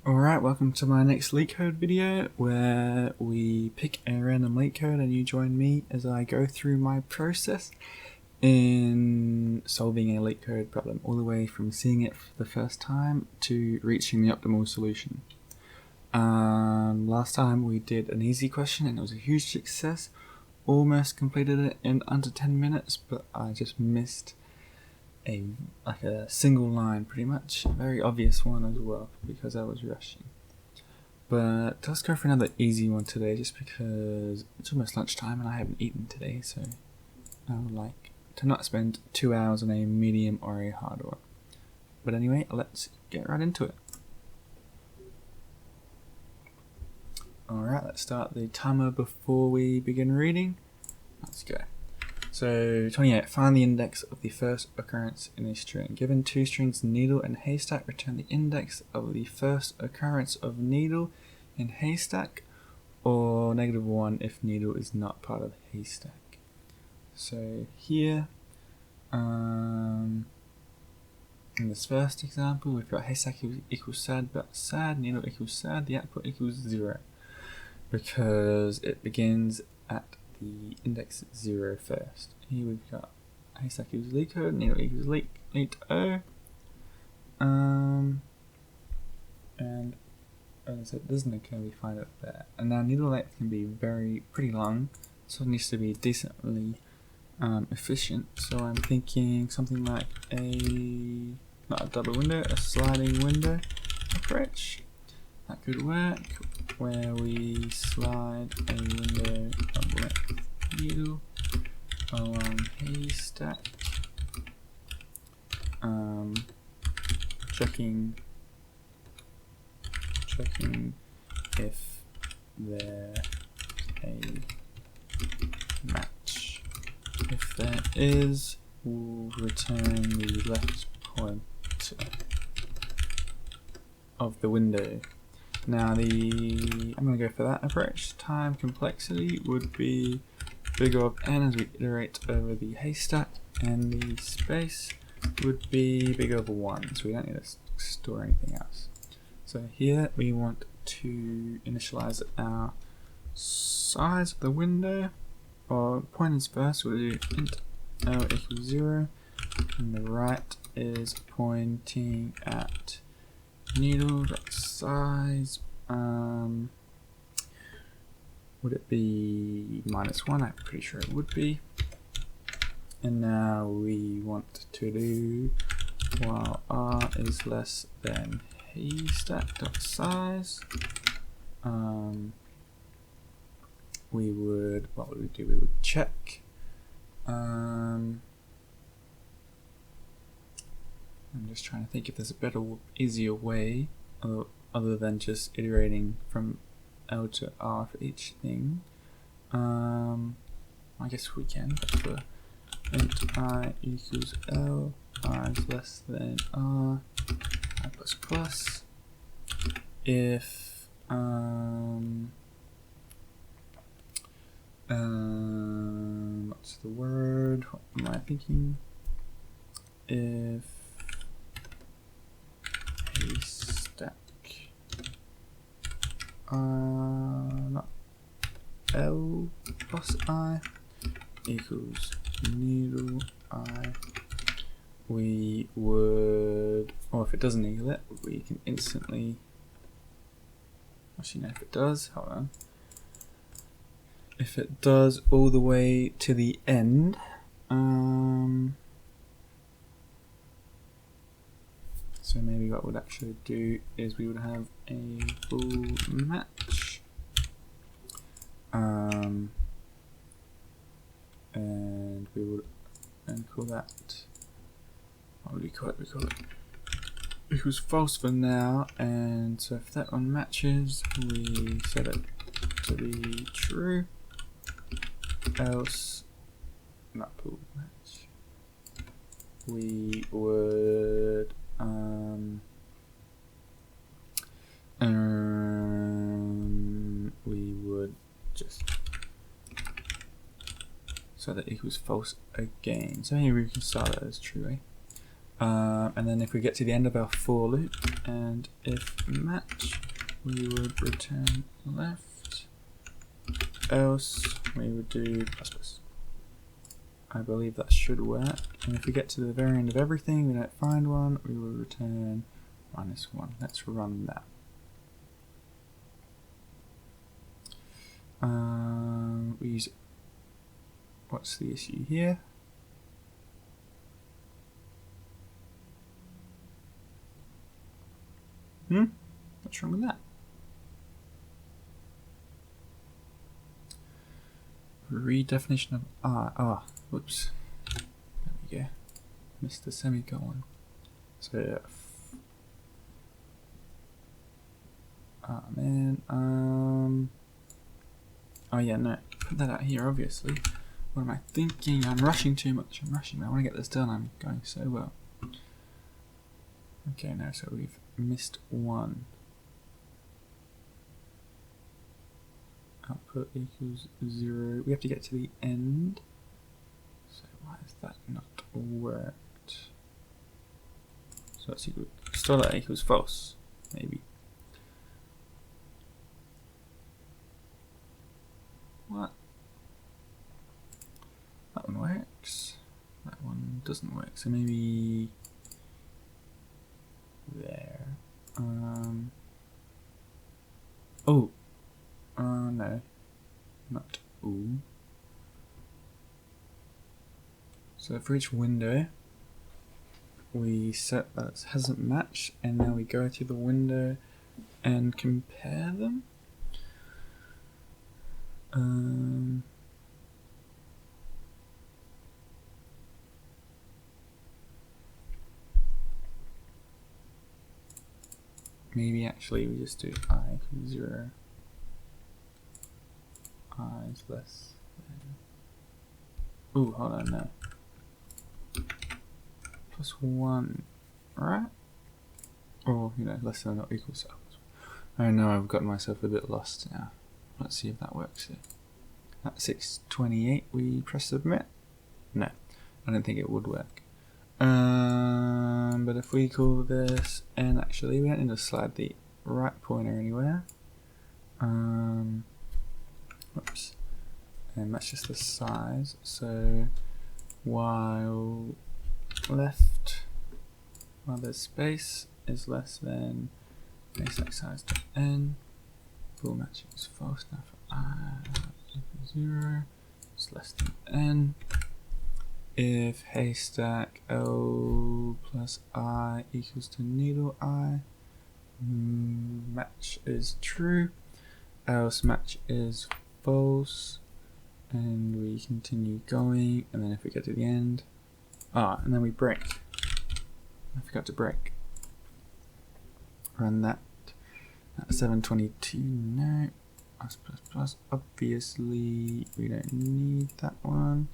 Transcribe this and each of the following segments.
Alright, welcome to my next LeetCode video where we pick a random LeetCode and you join me as I go through my process in solving a LeetCode problem, all the way from seeing it for the first time to reaching the optimal solution. Last time we did an easy question and it was a huge success, almost completed it in under 10 minutes, but I just missed a single line, pretty much, a very obvious one as well because I was rushing. But let's go for another easy one today, just because it's almost lunchtime and I haven't eaten today, so I would like to not spend 2 hours on a medium or a hard one. But anyway, let's get right into it. Alright, let's start the timer before we begin reading. Let's go. So 28, find the index of the first occurrence in a string. Given two strings needle and haystack, return the index of the first occurrence of needle in haystack, or -1 if needle is not part of haystack. So here, in this first example, we've got haystack equals sad but sad, needle equals sad, the output equals 0, because it begins at the index 0 first. Here we've got haystack equals LeetCode, needle equals leet-o, and as I said, it doesn't occur, we find it there. And now needle length can be pretty long, so it needs to be decently efficient. So I'm thinking something like not a double window, a sliding window approach. That could work, where we slide a window of length needle along haystack, checking if there's a match. If there is, we'll return the left pointer of the window. Now I'm going to go for that approach. Time complexity would be big O of n as we iterate over the haystack, and the space would be big over 1, so we don't need to store anything else. So here we want to initialize our size of the window, or pointers first. We'll do int L equals 0, and the right is pointing at needle.size. Would it be -1? I'm pretty sure it would be. And now we want to do while r is less than haystack.size. What would we do? We would check. I'm just trying to think if there's a better, easier way other than just iterating from L to R for each thing. I guess we can, but for int I equals L, I is less than R, I plus plus. If what's the word? What am I thinking? If haystack not L plus I equals needle I, we would, or if it doesn't equal it, we can instantly, actually no, if it does, hold on, if it does all the way to the end, so maybe what we'd actually do is we would have a full match, and we would then call that, what would we call it? We call it equals false for now, and so if that one matches, we set it to be true, else not pool match. We would just so that equals false again. So here we can start it as true, And then if we get to the end of our for loop, and if match, we would return left, else we would do plus plus. I believe that should work. And if we get to the very end of everything, we don't find one, we will return -1. Let's run that. We use, what's the issue here? What's wrong with that? Redefinition of R. Whoops. There we go. Missed the semicolon. So, man. Oh yeah, no. Put that out here, obviously. What am I thinking? I'm rushing too much. I'm rushing. I want to get this done. I'm going so well. Okay, no. So we've missed one. Output equals 0. We have to get to the end. So why is that not worked? So that's equal. Still that equals false, maybe. What? That one works. That one doesn't work. So maybe there. Oh. No. Not ooh. So for each window, we set that it hasn't matched, and now we go to the window and compare them. Maybe actually we just do I equals 0. I is less than. Ooh, hold on, no. +1, right? Or, less than or not equal to. I know I've gotten myself a bit lost now. Let's see if that works here. At 628, we press submit. No, I don't think it would work. But if we call this, and actually we don't need to slide the right pointer anywhere. Whoops. And that's just the size. So while left, while there's space, is less than basic size to n. Full matching is false. Now for I equals 0, it's less than n. If haystack L plus I equals to needle I, match is true, else match is false, and we continue going, and then if we get to the end, and then we break. I forgot to break. Run that at 722, no, plus plus plus, obviously we don't need that one.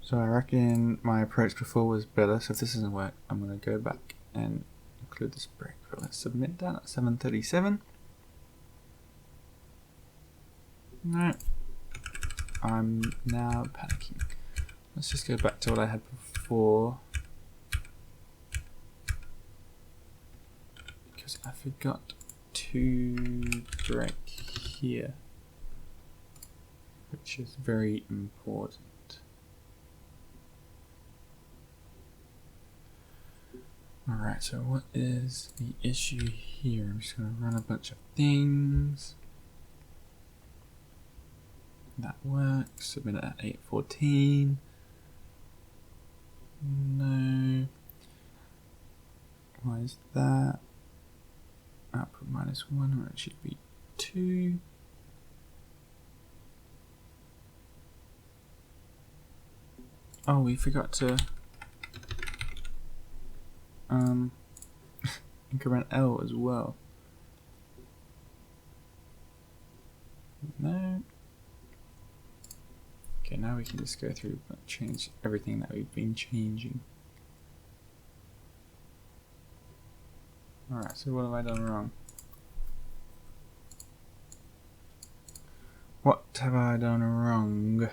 So I reckon my approach before was better, so if this doesn't work, I'm going to go back and include this break. But let's submit that at 737. No, I'm now panicking. Let's just go back to what I had before. Because I forgot to break here, which is very important. Alright, so what is the issue here? I'm just going to run a bunch of things. That works. Submit it at 8:14. No. Why is that? Output -1, where it should be 2. Oh, we forgot to increment L as well. No. Okay, now we can just go through and change everything that we've been changing. Alright, so what have I done wrong? What have I done wrong?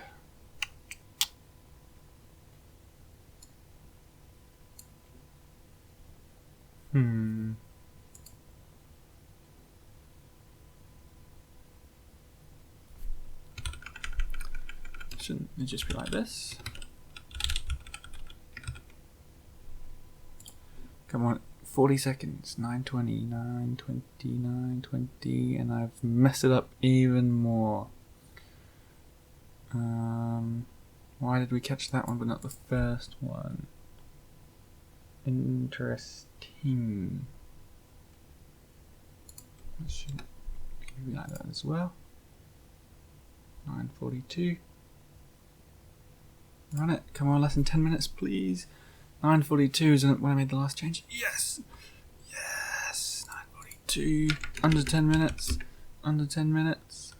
function would just be like this. Come on, 40 seconds, 9:20, 9:20, 9:20, and I've messed it up even more. Why did we catch that one but not the first one? Interesting. That should be like that as well. 9:42. Run it. Come on, less than 10 minutes, please. 9:42 isn't when I made the last change. Yes! Yes! 9:42. Under 10 minutes. Under 10 minutes.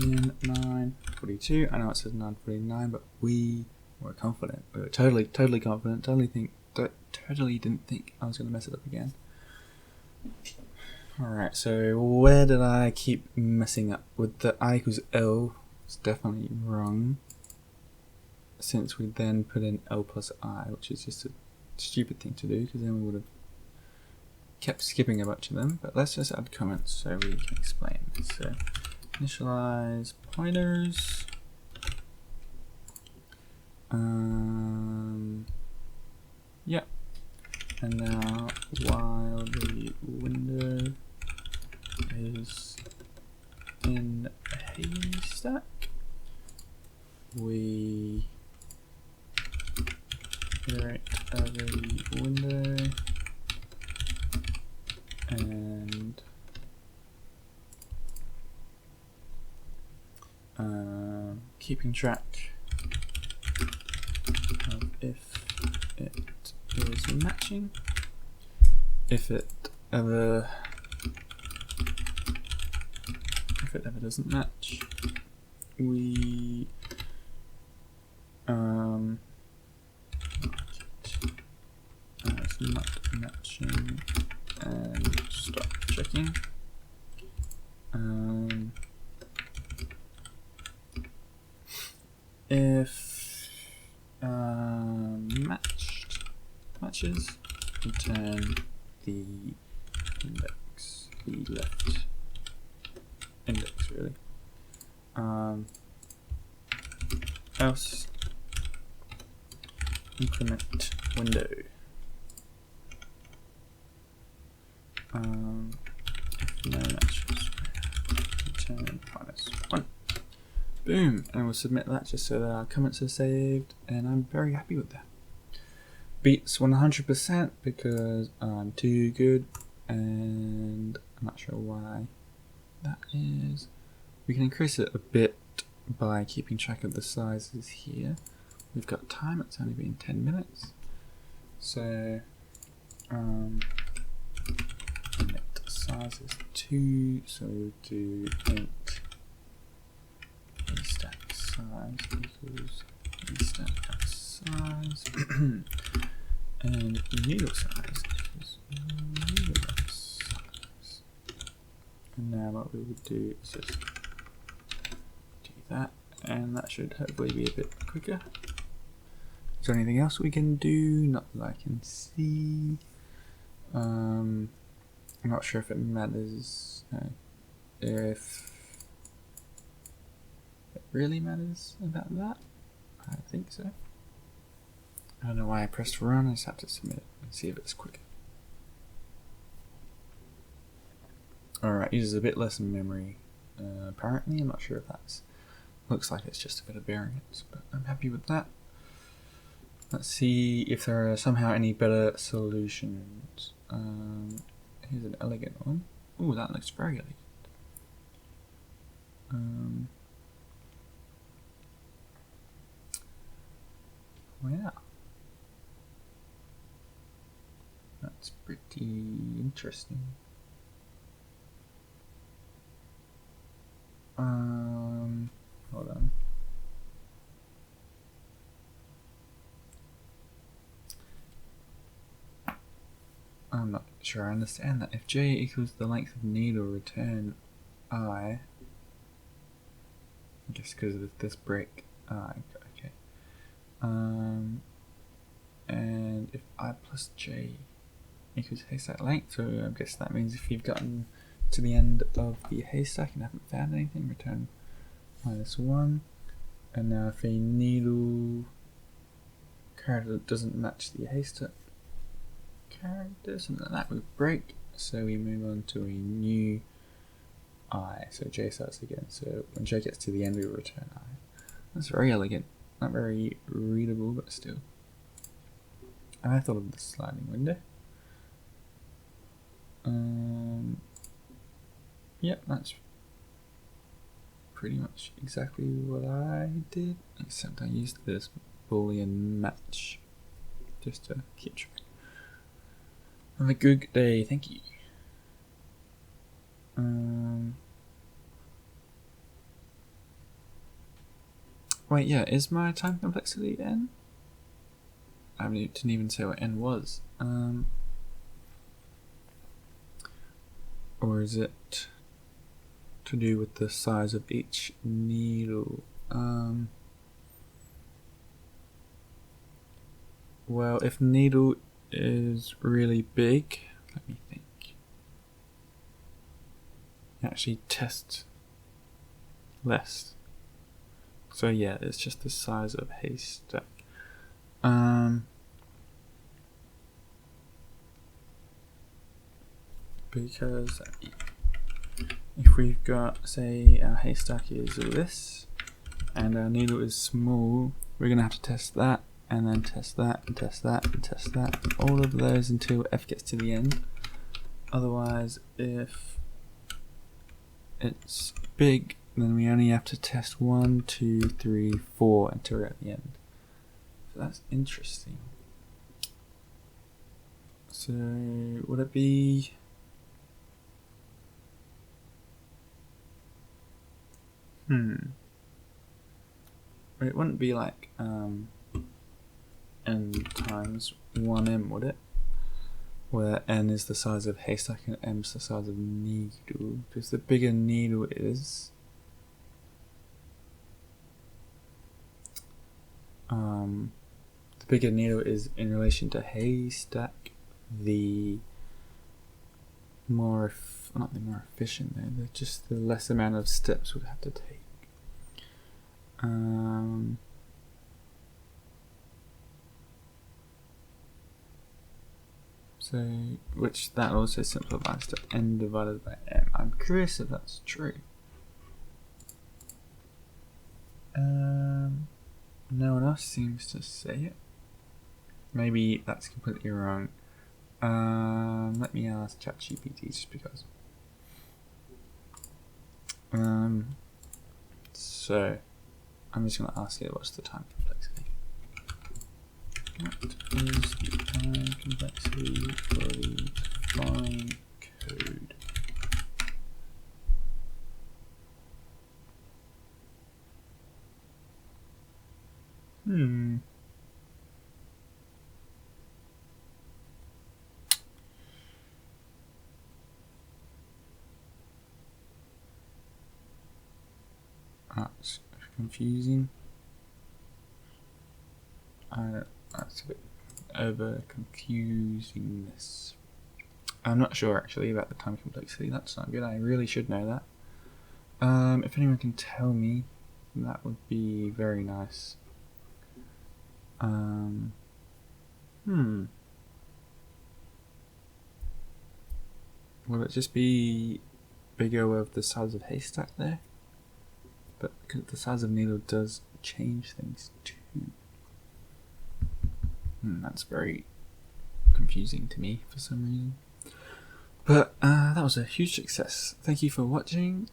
In 9:42. I know it says 9:49, but we were confident. We were totally confident. Totally didn't think I was going to mess it up again. Alright, so where did I keep messing up? With the I equals L, it's definitely wrong. Since we then put in L plus I, which is just a stupid thing to do, because then we would have kept skipping a bunch of them. But let's just add comments so we can explain. So initialize pointers. Yep. And now while the window is in a haystack, we iterate over the window and keeping track of if it is matching. If it ever doesn't match, we it's not matching and stop checking. If matches, return the index, the left index really. Else increment window. If no matches, return -1. Boom, and we'll submit that just so that our comments are saved, and I'm very happy with that. Beats 100% because I'm too good, and I'm not sure why that is. We can increase it a bit by keeping track of the sizes here. We've got time, it's only been 10 minutes. So int size is 2, so we'll do int stack size equals stack size and needle size equals needle size. And now what we would do is just do that, and that should hopefully be a bit quicker. Is there anything else we can do? Not that I can see. I'm not sure if it matters. If it really matters about that. I think so. I don't know why I pressed run. I just have to submit it and see if it's quicker. Alright, uses a bit less memory. Apparently, I'm not sure if that's. Looks like it's just a bit of variance, but I'm happy with that. Let's see if there are somehow any better solutions. Here's an elegant one. Ooh, that looks very elegant. Well, yeah. That's pretty interesting. Hold on. I'm not sure I understand that. If j equals the length of needle, return I guess because of this break. Okay. And if I plus j equals haystack length, so I guess that means if you've gotten to the end of the haystack and haven't found anything, return -1. And now if a needle character doesn't match the haystack character, something like that would break. So we move on to a new I. So J starts again. So when J gets to the end, we return I. That's very elegant. Not very readable, but still. And I thought of the sliding window. Yep, that's pretty much exactly what I did, except I used this Boolean match just to keep track. Have a good day, thank you. Wait, yeah, is my time complexity n? I didn't even say what n was. Or is it to do with the size of each needle? Well, if needle is really big, let me think. Actually test less. So yeah, it's just the size of haystack. Because if we've got, say, our haystack is this, and our needle is small, we're gonna have to test that, and then test that, and test that, and test that, all of those until f gets to the end. Otherwise, if it's big, then we only have to test 1, 2, 3, 4 until we're at the end. So that's interesting. So would it be it wouldn't be like n times 1m, would it? Where n is the size of haystack and m is the size of needle. Because the bigger needle is, in relation to haystack, the more not the more efficient though, just the less amount of steps we'd have to take. So, which that also simplifies to n divided by m. I'm curious if that's true. No one else seems to say it. Maybe that's completely wrong. Let me ask ChatGPT just because. So I'm just going to ask it, what's the time complexity? What is the time complexity for the following code? That's confusing. That's a bit over confusing this. I'm not sure actually about the time complexity. That's not good. I really should know that. If anyone can tell me, that would be very nice. Will it just be bigger with the size of haystack there? But because the size of needle does change things too. That's very confusing to me for some reason. But that was a huge success. Thank you for watching.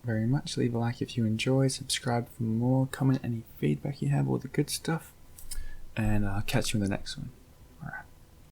Very much. Leave a like if you enjoyed. Subscribe for more. Comment any feedback you have. All the good stuff. And I'll catch you in the next one.